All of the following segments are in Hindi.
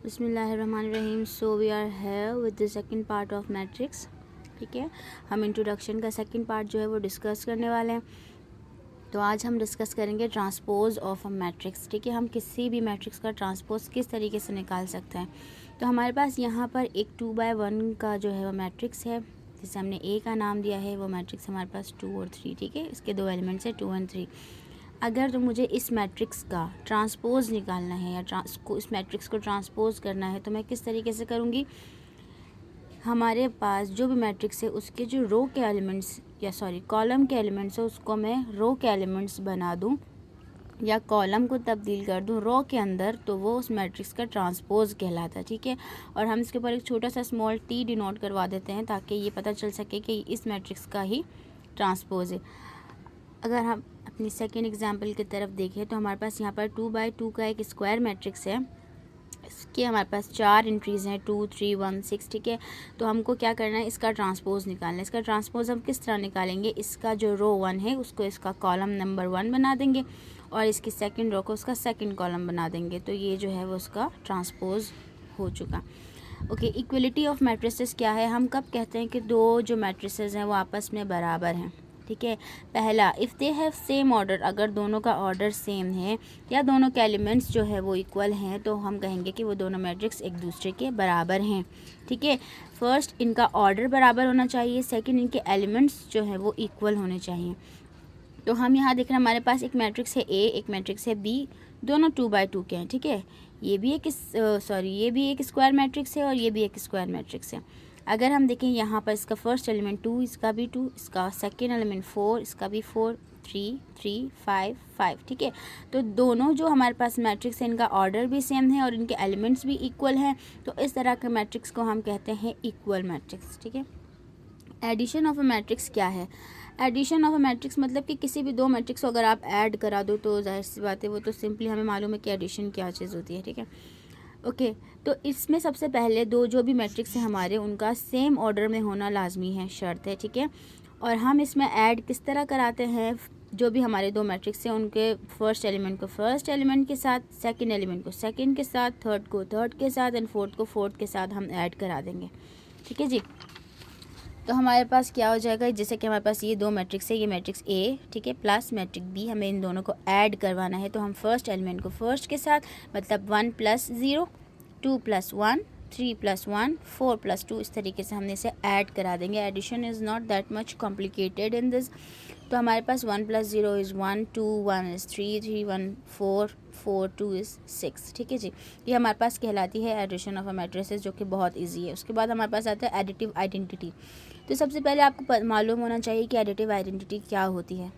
बिस्मिल्लाहिर्रहमानिर्रहीम। सो वी आर है with the second part of matrix. ठीक है, हम इंट्रोडक्शन का सेकंड पार्ट जो है वो डिस्कस करने वाले हैं। तो आज हम डिस्कस करेंगे ट्रांसपोज ऑफ अ मैट्रिक्स। ठीक है, हम किसी भी मैट्रिक्स का ट्रांसपोज किस तरीके से निकाल सकते हैं। तो हमारे पास यहाँ पर एक 2/1 का जो है वो मैट्रिक्स है, जिसे हमने ए का नाम दिया है। वो मैट्रिक्स हमारे पास 2 और 3। ठीक है, इसके दो एलिमेंट्स है 2 और 3। अगर तो मुझे इस मैट्रिक्स का ट्रांसपोज निकालना है या इस मैट्रिक्स को ट्रांसपोज करना है, तो मैं किस तरीके से करूँगी। हमारे पास जो भी मैट्रिक्स है उसके जो रो के एलिमेंट्स कॉलम के एलिमेंट्स है, उसको मैं रो के एलिमेंट्स बना दूँ या कॉलम को तब्दील कर दूँ रो के अंदर, तो वो उस मैट्रिक्स का ट्रांसपोज कहलाता है। ठीक है, और हम इसके ऊपर एक छोटा सा स्मॉल टी डिनोट करवा देते हैं ताकि ये पता चल सके कि इस मैट्रिक्स का ही ट्रांसपोज है। अगर हम अपनी सेकेंड एग्जाम्पल की तरफ देखें तो हमारे पास यहाँ पर 2/2 का एक स्क्वायर मैट्रिक्स है। इसके हमारे पास 4 एंट्रीज़ हैं 2, 3, 1, 6। ठीक है, तो हमको क्या करना है, इसका ट्रांसपोज निकालना है। इसका ट्रांसपोज हम किस तरह निकालेंगे, इसका जो रो 1 है उसको इसका कॉलम नंबर 1 बना देंगे और इसकी सेकंड रो को उसका सेकंड कॉलम बना देंगे। तो ये जो है वो उसका ट्रांसपोज हो चुका। ओके, इक्वलिटी ऑफ मैट्रिसेस क्या है, हम कब कहते हैं कि दो जो मैट्रिसेस हैं वो आपस में बराबर हैं। ठीक है, पहला, if they have same order, अगर दोनों का ऑर्डर सेम है या दोनों के एलिमेंट्स जो है वो इक्वल हैं, तो हम कहेंगे कि वो दोनों मैट्रिक्स एक दूसरे के बराबर हैं। ठीक है, फर्स्ट इनका ऑर्डर बराबर होना चाहिए, सेकंड इनके एलिमेंट्स जो है वो इक्वल होने चाहिए। तो हम यहाँ देख रहे हैं हमारे पास एक मैट्रिक्स है ए, एक मैट्रिक्स है बी, दोनों 2/2 के हैं। ठीक है, ये भी एक स्क्वायर मैट्रिक्स है और ये भी एक स्क्वायर मैट्रिक्स है। अगर हम देखें यहाँ पर इसका फर्स्ट एलिमेंट 2, इसका भी 2, इसका सेकेंड एलिमेंट 4, इसका भी 4, 3, 3, 5, 5। ठीक है, तो दोनों जो हमारे पास मैट्रिक्स है इनका ऑर्डर भी सेम है और इनके एलिमेंट्स भी इक्वल हैं। तो इस तरह के मैट्रिक्स को हम कहते हैं इक्वल मैट्रिक्स। ठीक है, एडिशन ऑफ अ मैट्रिक्स क्या है, एडिशन ऑफ अ मैट्रिक्स मतलब कि किसी भी दो मैट्रिक्स को अगर आप ऐड करा दो तो जाहिर सी बात है वो तो सिंपली हमें मालूम है कि एडिशन क्या चीज़ होती है। ठीक है, ओके, तो इसमें सबसे पहले दो जो भी मैट्रिक्स हैं हमारे उनका सेम ऑर्डर में होना लाजमी है, शर्त है। ठीक है, और हम इसमें ऐड किस तरह कराते हैं, जो भी हमारे दो मैट्रिक्स हैं उनके फर्स्ट एलिमेंट को फर्स्ट एलिमेंट के साथ, सेकंड एलिमेंट को सेकंड के साथ, थर्ड को थर्ड के साथ एंड फोर्थ को फोर्थ के साथ हम ऐड करा देंगे। ठीक है जी, तो हमारे पास क्या हो जाएगा, जैसे कि हमारे पास ये दो मैट्रिक्स है, ये मैट्रिक्स ए, ठीक है, प्लस मैट्रिक्स बी, हमें इन दोनों को ऐड करवाना है। तो हम फर्स्ट एलिमेंट को फर्स्ट के साथ, मतलब 1 + 0, 2 + 1, 3 + 1, 4 + 2, इस तरीके से हमने इसे ऐड करा देंगे। Addition is not that much complicated in this. तो हमारे पास 1 + 0 इज़ 1, 2 1 इज़ 3, 3 1 4, 4 2 इज़ 6। ठीक है जी, ये हमारे पास कहलाती है एडिशन ऑफ अ मैट्रिसेस, जो कि बहुत इजी है। उसके बाद हमारे पास आता है एडिटिव आइडेंटिटी। तो सबसे पहले आपको मालूम होना चाहिए कि एडिटिव आइडेंटिटी क्या होती है।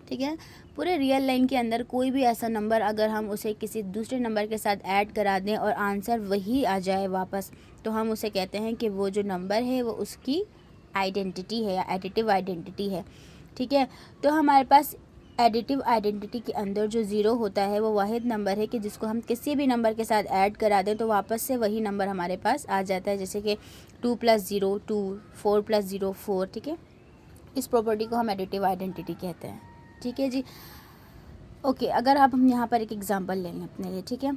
ठीक है, पूरे रियल लाइन के अंदर कोई भी ऐसा नंबर अगर हम उसे किसी दूसरे नंबर के साथ ऐड करा दें और आंसर वही आ जाए वापस, तो हम उसे कहते हैं कि वो जो नंबर है वो उसकी आइडेंटिटी है या एडिटिव आइडेंटिटी है। ठीक है, तो हमारे पास एडिटिव आइडेंटिटी के अंदर जो ज़ीरो होता है वो वाहिद नंबर है कि जिसको हम किसी भी नंबर के साथ ऐड करा दें तो वापस से वही नंबर हमारे पास आ जाता है। जैसे कि 2 + 0 2, 4 + 0 4। ठीक है, इस प्रॉपर्टी को हम एडिटिव आइडेंटिटी कहते हैं। ठीक है जी, ओके, अगर आप हम यहाँ पर एक एग्जांपल ले लें अपने लिए। ठीक है,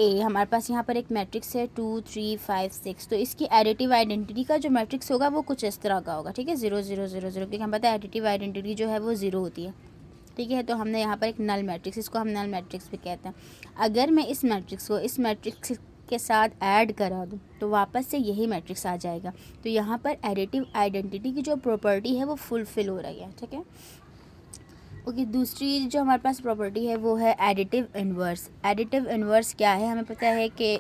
ए, हमारे पास यहाँ पर एक मैट्रिक्स है 2 3 5 6। तो इसकी एडिटिव आइडेंटिटी का जो मैट्रिक्स होगा वो कुछ इस तरह का होगा। ठीक है, 0 0 0 0, क्योंकि हम पता है एडिटिव आइडेंटिटी जो है वो 0 होती है। ठीक है, तो हमने यहाँ पर एक नल मैट्रिक्स, इसको हम नल मैट्रिक्स भी कहते हैं। अगर मैं इस मैट्रिक्स को इस मैट्रिक्स के साथ ऐड करा दूँ तो वापस से यही मैट्रिक्स आ जाएगा। तो यहाँ पर एडिटिव आइडेंटिटी की जो प्रॉपर्टी है वो फुलफिल हो रही है। ठीक है, ओके, दूसरी जो हमारे पास प्रॉपर्टी है वो है एडिटिव इन्वर्स। एडिटिव इन्वर्स क्या है, हमें पता है कि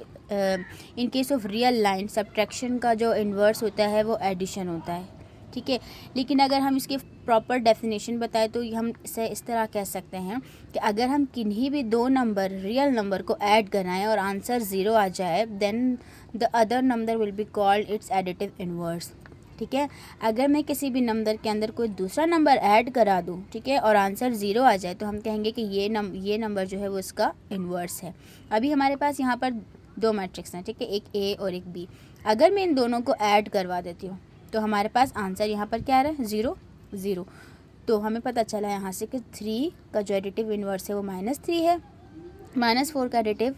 in case of real line subtraction का जो इन्वर्स होता है वो एडिशन होता है। ठीक है, लेकिन अगर हम इसकी प्रॉपर डेफिनेशन बताएं तो हम इसे इस तरह कह सकते हैं कि अगर हम किन्हीं भी दो नंबर रियल नंबर को ऐड कराएं और आंसर 0 आ जाए, then the other number will be called its additive inverse. ठीक है, अगर मैं किसी भी नंबर के अंदर कोई दूसरा नंबर ऐड करा दूं, ठीक है, और आंसर 0 आ जाए, तो हम कहेंगे कि ये नंबर जो है वो इसका इन्वर्स है। अभी हमारे पास यहाँ पर दो मैट्रिक्स हैं। ठीक है, एक ए और एक बी। अगर मैं इन दोनों को ऐड करवा देती हूँ तो हमारे पास आंसर यहाँ पर क्या आ रहा है, 0 0। तो हमें पता चला यहाँ से कि 3 का जो एडिटिव इन्वर्स है वो -3 है, -4 का एडिटिव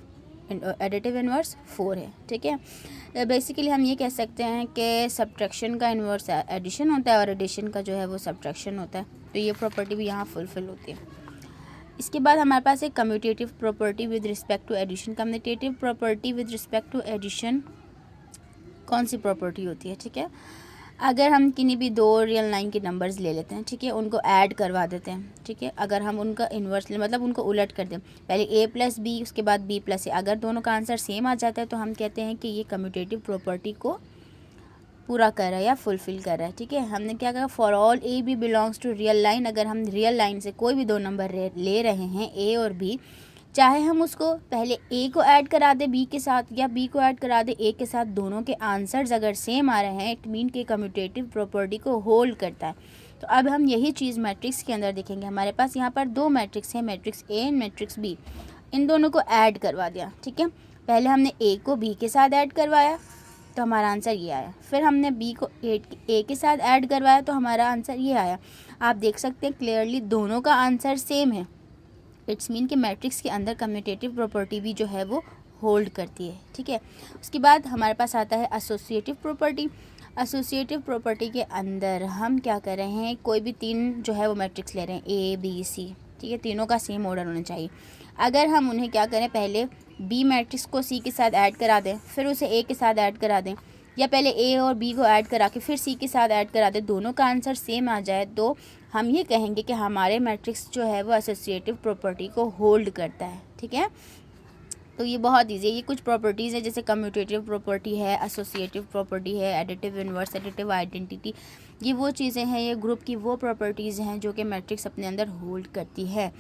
एडिटिव इन्वर्स 4 है, ठीक है। बेसिकली हम ये कह सकते हैं कि सब्ट्रैक्शन का इन्वर्स एडिशन होता है और एडिशन का जो है वो सब्ट्रैक्शन होता है, तो ये प्रॉपर्टी भी यहाँ फुलफिल होती है। इसके बाद हमारे पास एक commutative property with respect to addition. Commutative property with respect to addition कौन सी प्रॉपर्टी होती है, ठीक है। अगर हम किन्हीं भी दो रियल लाइन के नंबर्स ले लेते हैं, ठीक है, उनको ऐड करवा देते हैं, ठीक है, अगर हम उनका इन्वर्स मतलब उनको उलट कर दें, पहले a प्लस बी उसके बाद b प्लस ए, अगर दोनों का आंसर सेम आ जाता है तो हम कहते हैं कि ये कम्यूटेटिव प्रॉपर्टी को पूरा कर रहा है या फुलफ़िल कर रहा है, ठीक है। हमने क्या कहा, for all A B belongs to real line. अगर हम रियल लाइन से कोई भी दो नंबर ले रहे हैं a और b, चाहे हम उसको पहले a को ऐड करा दे b के साथ या b को ऐड करा दे a के साथ, दोनों के आंसर्स अगर सेम आ रहे हैं इट मीन के कम्यूटेटिव प्रॉपर्टी को होल्ड करता है। तो अब हम यही चीज़ मैट्रिक्स के अंदर देखेंगे। हमारे पास यहाँ पर दो मैट्रिक्स हैं, matrix a and matrix b। इन दोनों को ऐड करवा दिया, ठीक है। पहले हमने a को b के साथ ऐड करवाया तो हमारा आंसर ये आया, फिर हमने b को a के साथ ऐड करवाया तो हमारा आंसर ये आया। आप देख सकते हैं क्लियरली दोनों का आंसर सेम है। इट्स मीन कि मैट्रिक्स के अंदर कम्यूटेटिव प्रॉपर्टी भी जो है वो होल्ड करती है, ठीक है। उसके बाद हमारे पास आता है एसोसिएटिव प्रॉपर्टी। एसोसिएटिव प्रॉपर्टी के अंदर हम क्या कर रहे हैं, कोई भी तीन जो है वो मैट्रिक्स ले रहे हैं a b c, ठीक है, तीनों का सेम ऑर्डर होना चाहिए। अगर हम उन्हें क्या करें, पहले b मैट्रिक्स को c के साथ ऐड करा दें, फिर उसे a के साथ ऐड करा दें, या पहले a और b को ऐड करा के फिर c के साथ ऐड करा दें, दोनों का आंसर सेम आ जाए, तो हम ये कहेंगे कि हमारे मैट्रिक्स जो है वो एसोसिएटिव प्रॉपर्टी को होल्ड करता है, ठीक है। तो ये बहुत ईजी है। ये कुछ प्रॉपर्टीज़ है जैसे कम्यूटेटिव प्रॉपर्टी है, एसोसिएटिव प्रॉपर्टी है, एडिटिव इन्वर्स, एडिटिव आइडेंटिटी, ये वो चीज़ें हैं, ये ग्रुप की वो प्रॉपर्टीज़ हैं जो कि मैट्रिक्स अपने अंदर होल्ड करती है।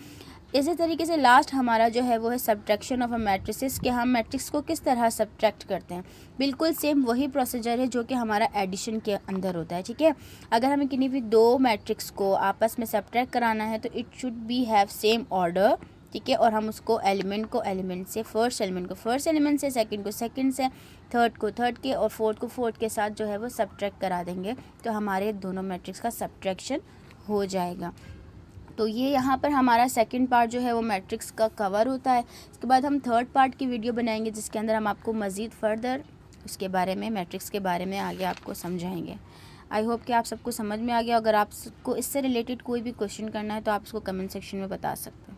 इसी तरीके से लास्ट हमारा जो है वो है सब्ट्रैक्शन ऑफ अ मैट्रिसेस, कि हम मैट्रिक्स को किस तरह सब्ट्रैक्ट करते हैं। बिल्कुल सेम वही प्रोसीजर है जो कि हमारा एडिशन के अंदर होता है, ठीक है। अगर हमें किन्हीं भी दो मैट्रिक्स को आपस में सब्ट्रैक्ट कराना है तो it should be have same order, ठीक है, और हम उसको एलिमेंट से, फर्स्ट एलिमेंट को फर्स्ट एलिमेंट से, सेकंड को सेकंड से, थर्ड को थर्ड के और फोर्थ को फोर्थ के साथ जो है वो सब्ट्रैक्ट करा देंगे तो हमारे दोनों मैट्रिक्स का सब्ट्रैक्शन हो जाएगा। तो ये यहाँ पर हमारा सेकंड पार्ट जो है वो मैट्रिक्स का कवर होता है। इसके बाद हम थर्ड पार्ट की वीडियो बनाएंगे जिसके अंदर हम आपको मज़ीद फर्दर उसके बारे में, मैट्रिक्स के बारे में आगे आपको समझाएंगे। आई होप कि आप सबको समझ में आ गया। अगर आपको इससे रिलेटेड कोई भी क्वेश्चन करना है तो आप उसको कमेंट सेक्शन में बता सकते हैं।